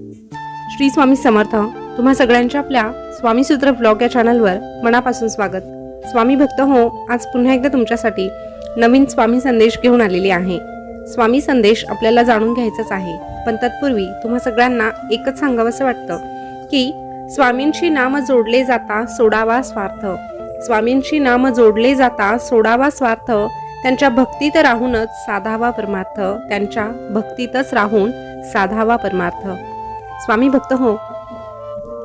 श्री स्वामी समर्थ. तुम्हा सगळ्यांच्या आपल्या स्वामी सूत्र ब्लॉग या चॅनलवर मनापासून स्वागत. स्वामी भक्त हो, आज पुन्हा एकदा तुमच्यासाठी नवीन स्वामी संदेश घेऊन आलेली आहे. स्वामी संदेश आपल्याला जाणून घ्यायचाच आहे, पण तत्पूर्वी तुम्हा सगळ्यांना एकच सांगावंसं वाटतं की स्वामींची नाम जोडले जाता सोडावा स्वार्थ. स्वामींची नाम जोडले जाता सोडावा स्वार्थ. त्यांच्या भक्तीत राहूनच साधावा परमार्थ. त्यांच्या भक्तीतच राहून साधावा परमार्थ. स्वामी भक्त हो,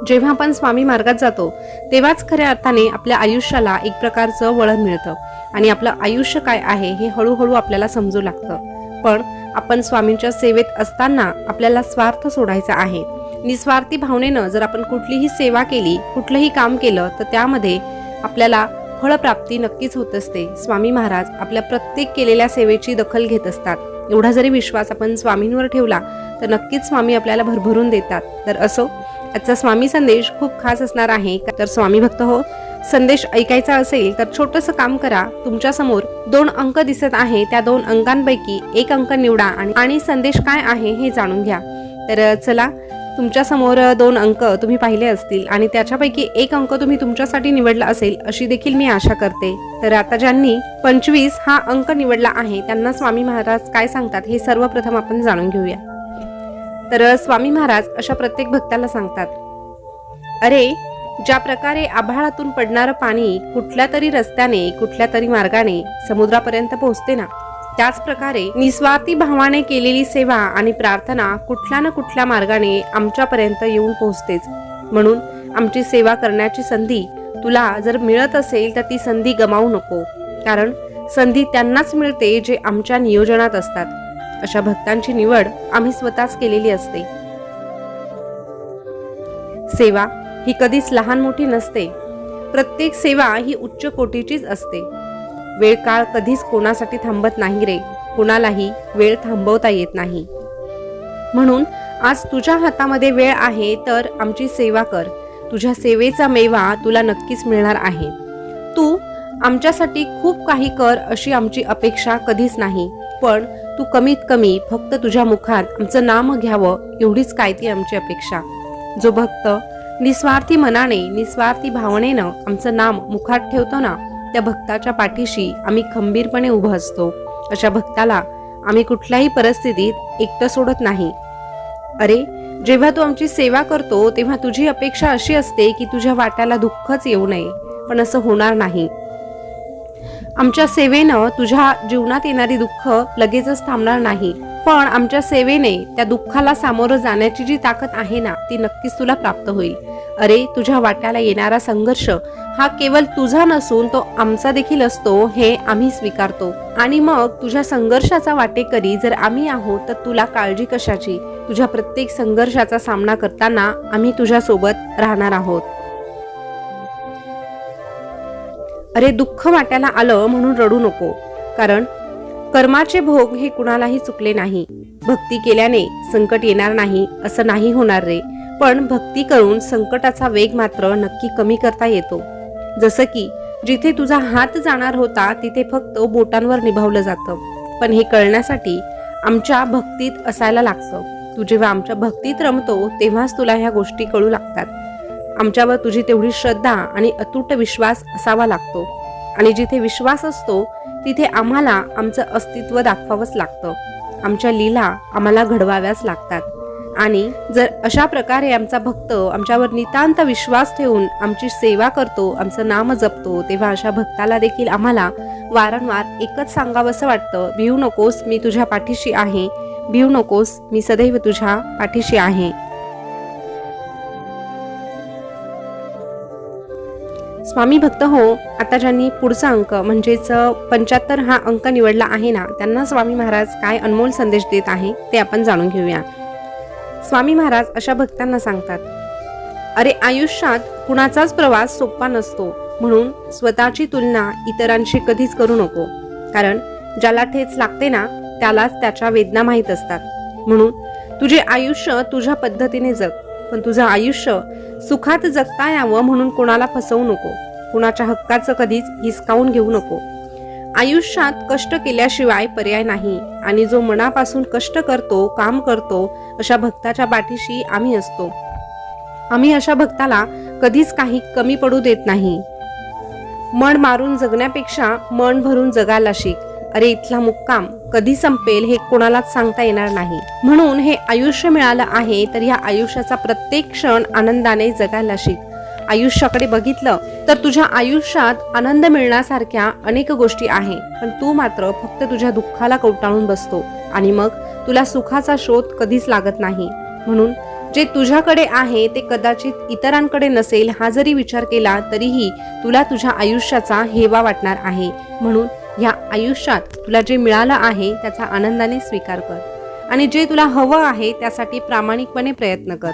जेव्हा आपण स्वामी मार्गात जातो तेव्हाच खऱ्या अर्थाने आपल्या आयुष्याला एक प्रकारचं वळण मिळतं आणि आपलं आयुष्य काय आहे हे हळूहळू आपल्याला समजू लागतं. पण आपण स्वामींच्या सेवेत असताना आपल्याला स्वार्थ सोडायचा आहे. निस्वार्थी भावनेनं जर आपण कुठलीही सेवा केली, कुठलंही काम केलं, तर त्यामध्ये आपल्याला फळप्राप्ती नक्कीच होत असते. स्वामी महाराज आपल्या प्रत्येक केलेल्या सेवेची दखल घेत असतात. एवढा जरी विश्वास आपण स्वामींवर ठेवला तर नक्कीच स्वामी आपल्याला भरभरून देतात. तर असो, आजचा स्वामी संदेश खूप खास असणार आहे. तर स्वामी भक्त हो, संदेश ऐकायचा असेल तर छोटंसं काम करा. तुमच्या समोर 2 अंक दिसत आहे, त्या 2 अंकांपैकी एक अंक निवडा आणि संदेश काय आहे हे जाणून घ्या. तर चला, तुमच्या समोर 2 अंक तुम्ही पाहिले असतील आणि त्याच्यापैकी एक अंक तुम्ही तुमच्यासाठी निवडला असेल अशी देखील मी आशा करते. तर आता ज्यांनी 25 हा अंक निवडला आहे त्यांना स्वामी महाराज काय सांगतात हे सर्वप्रथम आपण जाणून घेऊया. तर स्वामी महाराज अशा प्रत्येक भक्ताला सांगतात, अरे, ज्या प्रकारे आभाळातून पडणारं पाणी कुठल्या तरी रस्त्याने, कुठल्या तरी मार्गाने समुद्रापर्यंत पोहोचते ना, त्याच प्रकारे निस्वार्थी भावाने केलेली सेवा आणि प्रार्थना कुठल्या ना कुठल्या मार्गाने आमच्यापर्यंत येऊन पोहोचतेच. म्हणून आमची सेवा करण्याची संधी तुला जर मिळत असेल तर ती संधी गमावू नको, कारण संधी त्यांनाच मिळते जे आमच्या नियोजनात असतात. अशा भक्तांची निवड आम्ही स्वतःच केलेली असते. सेवा ही कधीच लहान मोठी नसते. प्रत्येक सेवा ही उच्च कोटीचीच असते. वेळ काळ कधीच कोणासाठी थांबत नाही रे. कोणालाही वेळ थांबवता येत नाही. म्हणून आज तुझ्या हातामध्ये वेळ आहे तर आमची सेवा कर. तुझ्या सेवेचा मेवा तुला नक्कीच मिळणार आहे. तू आमच्यासाठी खूप काही कर अशी आमची अपेक्षा कधीच नाही, पण तू कमीत कमी फक्त तुझ्या मुखात आमचं नाम घ्यावं एवढीच काय ती आमची अपेक्षा. जो भक्त निस्वार्थी मनाने, निस्वार्थी भावनेनं आमचं नाम मुखात ठेवतो ना, त्या भक्ताच्या पाठीशी आम्ही खंबीरपणे उभं असतो. अशा भक्ताला आम्ही कुठल्याही परिस्थितीत एकटं सोडत नाही. अरे, जेव्हा तू आमची सेवा करतो तेव्हा तुझी अपेक्षा अशी असते की तुझ्या वाट्याला दुःखच येऊ नये, पण असं होणार नाही. आमच्या सेवेनं तुझ्या जीवनात येणारी दुःख लगेचच थांबणार नाही, पण आमच्या सेवेने त्या दुःखाला सामोरं जाण्याची जी ताकद आहे ना, ती नक्कीच तुला प्राप्त होईल. अरे, तुझ्या वाट्याला येणारा संघर्ष हा केवळ तुझा नसून तो आमचा देखील असतो हे आम्ही स्वीकारतो. आणि मग तुझ्या संघर्षाचा वाटेकरी जर आम्ही आहोत तर तुला काळजी कशाची. तुझ्या प्रत्येक संघर्षाचा सामना करताना आम्ही तुझ्या सोबत राहणार आहोत. अरे, दुःख वाट्याला आलं म्हणून रडू नको, कारण कर्माचे भोग हे कुणालाही चुकले नाही. भक्ती केल्याने संकट येणार नाही असं नाही होणार रे, पण भक्ती करून संकटाचा वेग मात्र नक्की कमी करता येतो. जसं की जिथे तुझा हात जाणार होता तिथे फक्त बोटांवर निभावलं जातं, पण हे कळण्यासाठी आमच्या भक्तीत असायला लागतं. तू जेव्हा आमच्या भक्तीत रमतो तेव्हाच तुला ह्या गोष्टी कळू लागतात. आमच्यावर तुझी तेवढी श्रद्धा आणि अतूट विश्वास असावा लागतो, आणि जिथे विश्वास असतो तिथे आम्हाला आमचं अस्तित्व दाखवावंच लागतं. आमच्या लीला आम्हाला घडवाव्याच लागतात. आणि जर अशा प्रकारे आमचा भक्त आमच्यावर नितांत विश्वास ठेवून आमची सेवा करतो, आमचं नाम जपतो, तेव्हा अशा भक्ताला देखील आम्हाला वारंवार एकच सांगावंसं वाटतं, भिवू नकोस, मी तुझ्या पाठीशी आहे. भिवू नकोस, मी सदैव तुझ्या पाठीशी आहे. स्वामी भक्त हो, आता ज्यांनी पुढचा अंक म्हणजेच 75 हा अंक निवडला आहे ना, त्यांना स्वामी महाराज काय अनमोल संदेश देत आहे ते आपण जाणून घेऊया. स्वामी महाराज अशा भक्तांना सांगतात, अरे, आयुष्यात कुणाचाच प्रवास सोपा नसतो, म्हणून स्वतःची तुलना इतरांशी कधीच करू नको, कारण ज्याला ठेच लागते ना त्यालाच त्याच्या वेदना माहीत असतात. म्हणून तुझे आयुष्य तुझ्या पद्धतीने जग, पण तुझं आयुष्य सुखात जगता यावं म्हणून कोणाला फसवू नको. कुणाच्या हक्काचं कधीच हिसकावून घेऊ नको. आयुष्यात कष्ट केल्याशिवाय पर्याय नाही आणि जो मनापासून कष्ट करतो, काम करतो, अशा भक्ताच्या पाठीशी आम्ही असतो. आम्ही अशा भक्ताला कधीच काही कमी पडू देत नाही. मन मारून जगण्यापेक्षा मन भरून जगायला शिक. अरे इथला मुक्काम कधी संपेल हे कोणालाच सांगता येणार नाही. म्हणून हे आयुष्य मिळालं आहे तर या आयुष्याचा प्रत्येक क्षण आनंदाने जगायला शिक. आयुष्याकडे बघितलं तर तुझ्या आयुष्यात आनंद मिळण्यासारख्या अनेक गोष्टी आहे, पण तू मात्र फक्त तुझ्या दुःखाला कवटाळून बसतो आणि मग तुला सुखाचा शोध कधीच लागत नाही. म्हणून जे तुझ्याकडे आहे ते कदाचित इतरांकडे नसेल हा जरी विचार केला तरीही तुला तुझ्या आयुष्याचा हेवा वाटणार आहे. म्हणून या आयुष्यात तुला जे मिळालं आहे त्याचा आनंदाने स्वीकार कर आणि जे तुला हवं आहे त्यासाठी प्रामाणिकपणे प्रयत्न कर.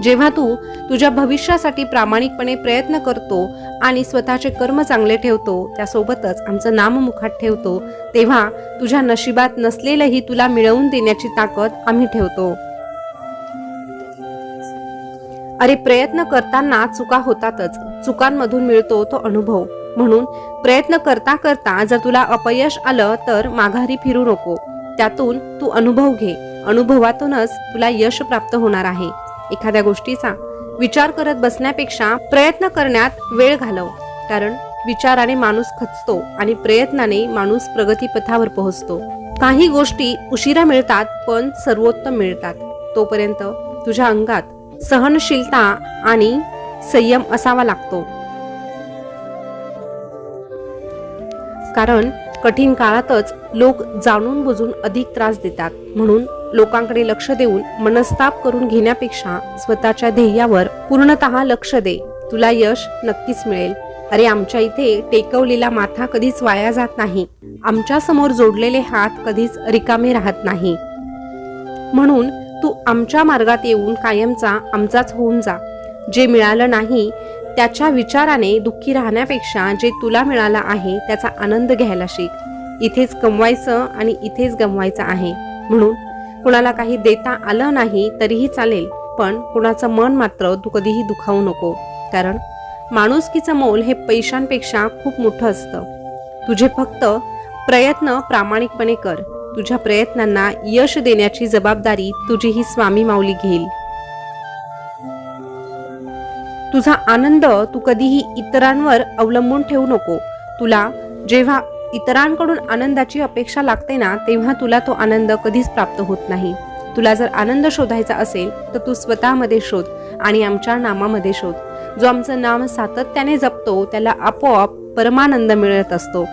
जेव्हा तू तुझ्या भविष्यासाठी प्रामाणिकपणे प्रयत्न करतो आणि स्वतःचे कर्म चांगले ठेवतो, त्यासोबतच आमचं नाम मुखात ठेवतो, तेव्हा तुझ्या नशिबात नसलेलंही तुला मिळवून देण्याची ताकद आम्ही ठेवतो. अरे प्रयत्न करताना चुका होतातच, चुकांमधून मिळतो तो अनुभव. म्हणून प्रयत्न करता करता जर तुला अपयश आलं तर माघारी फिरू नको. त्यातून तू अनुभव घे. अनुभवातूनच तुला यश प्राप्त होणार आहे. एखाद्या गोष्टीचा विचार करत बसण्यापेक्षा प्रयत्न करण्यात वेळ घालव, कारण विचाराने माणूस खचतो आणि प्रयत्नाने माणूस प्रगतीपथावर पोहोचतो. काही गोष्टी उशिरा मिळतात पण सर्वोत्तम मिळतात. तोपर्यंत तुझ्या अंगात सहनशीलता आणि संयम असावा लागतो, कारण कठीण काळातच लोक जाणून बुजून अधिक त्रास देतात. म्हणून लोकांकडे लक्ष देऊन मनस्ताप करून घेण्यापेक्षा स्वतःच्या ध्येयावर पूर्णतः लक्ष दे. तुला यश नक्कीच मिळेल. अरे आमच्या इथे टेकवलेला माथा कधीच वाया जात नाही. आमच्या समोर जोडलेले हात कधीच रिकामे राहत नाही. म्हणून तू आमच्या मार्गात येऊन कायमचा आमचाच होऊन जा. जे मिळालं नाही त्याच्या विचाराने दुःखी राहण्यापेक्षा जे तुला मिळालं आहे त्याचा आनंद घ्यायला शिक. इथेच कमवायचं आणि इथेच गमवायचं आहे. म्हणून कुणाला काही देता आलं नाही तरीही चालेल, पण कुणाचं मन मात्र तू कधीही दुखावू नको, कारण माणुसकीचं मोल हे पैशांपेक्षा खूप मोठं असतं. तुझे फक्त प्रयत्न प्रामाणिकपणे कर. तुझ्या प्रयत्नांना यश देण्याची जबाबदारी तुझी ही स्वामी माऊली घेईल. तुझा आनंद तू कधीही इतरांवर अवलंबून ठेवू नको. तुला जेव्हा इतरांकडून आनंदाची अपेक्षा लागते ना, तेव्हा तुला तो आनंद कधीच प्राप्त होत नाही. तुला जर आनंद शोधायचा असेल तर तू स्वतःमध्ये शोध आणि आमच्या नामामध्ये शोध. जो आमचं नाम सातत्याने जपतो त्याला आपोआप परमानंद मिळत असतो.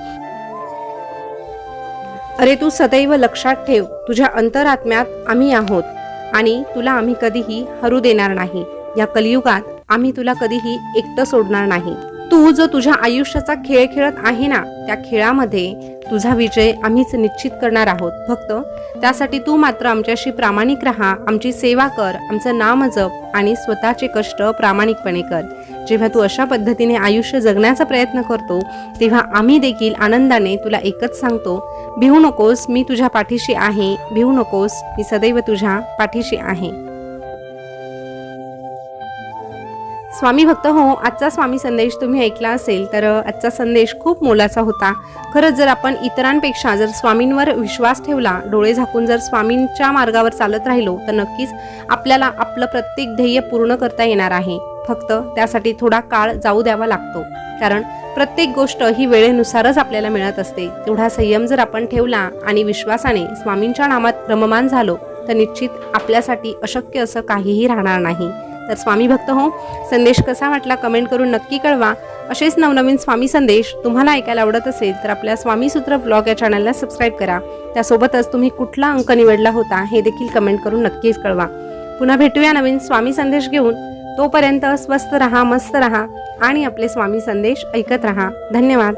अरे तू सदैव लक्षात ठेव, तुझ्या अंतरात्म्यात आम्ही आहोत आणि तुला आम्ही कधीही हरू देणार नाही. या कलियुगात आम्ही तुला कधीही एकटं सोडणार नाही. तू जो तुझ्या आयुष्याचा खेळ खेळत आहे ना, त्या खेळामध्ये तुझा विजय आम्हीच निश्चित करणार आहोत. फक्त त्यासाठी तू मात्र आमच्याशी प्रामाणिक राहा, आमची सेवा कर, आमचं नाम जप आणि स्वतःचे कष्ट प्रामाणिकपणे कर. जेव्हा तू अशा पद्धतीने आयुष्य जगण्याचा प्रयत्न करतो तेव्हा आम्ही देखील आनंदाने तुला एकच सांगतो, भिवू नकोस, मी तुझ्या पाठीशी आहे. भिवू नकोस, मी सदैव तुझ्या पाठीशी आहे. स्वामी भक्त हो, आजचा स्वामी संदेश तुम्ही ऐकला असेल तर आजचा संदेश खूप मोलाचा होता. खरंच जर आपण इतरांपेक्षा जर स्वामींवर विश्वास ठेवला, डोळे झाकून जर स्वामींच्या मार्गावर चालत राहिलो तर नक्कीच आपल्याला आपलं प्रत्येक ध्येय पूर्ण करता येणार आहे. फक्त त्यासाठी थोडा काळ जाऊ द्यावा लागतो, कारण प्रत्येक गोष्ट ही वेळेनुसारच आपल्याला मिळत असते. तेवढा संयम जर आपण ठेवला आणि विश्वासाने स्वामींच्या नामात रममान झालो तर निश्चित आपल्यासाठी अशक्य असं काहीही राहणार नाही. तर स्वामी भक्त हो, संदेश कसा वाटला कमेंट करून नक्की कळवा. असेच नवनवीन स्वामी संदेश तुम्हाला ऐकायला आवडत असेल तर आपल्या स्वामीसूत्र ब्लॉग या चॅनलला सबस्क्राईब करा. त्यासोबतच तुम्ही कुठला अंक निवडला होता हे देखील कमेंट करून नक्कीच कळवा. पुन्हा भेटूया नवीन स्वामी संदेश घेऊन. तोपर्यंत स्वस्थ रहा, मस्त रहा आणि आपले स्वामी संदेश ऐकत रहा. धन्यवाद.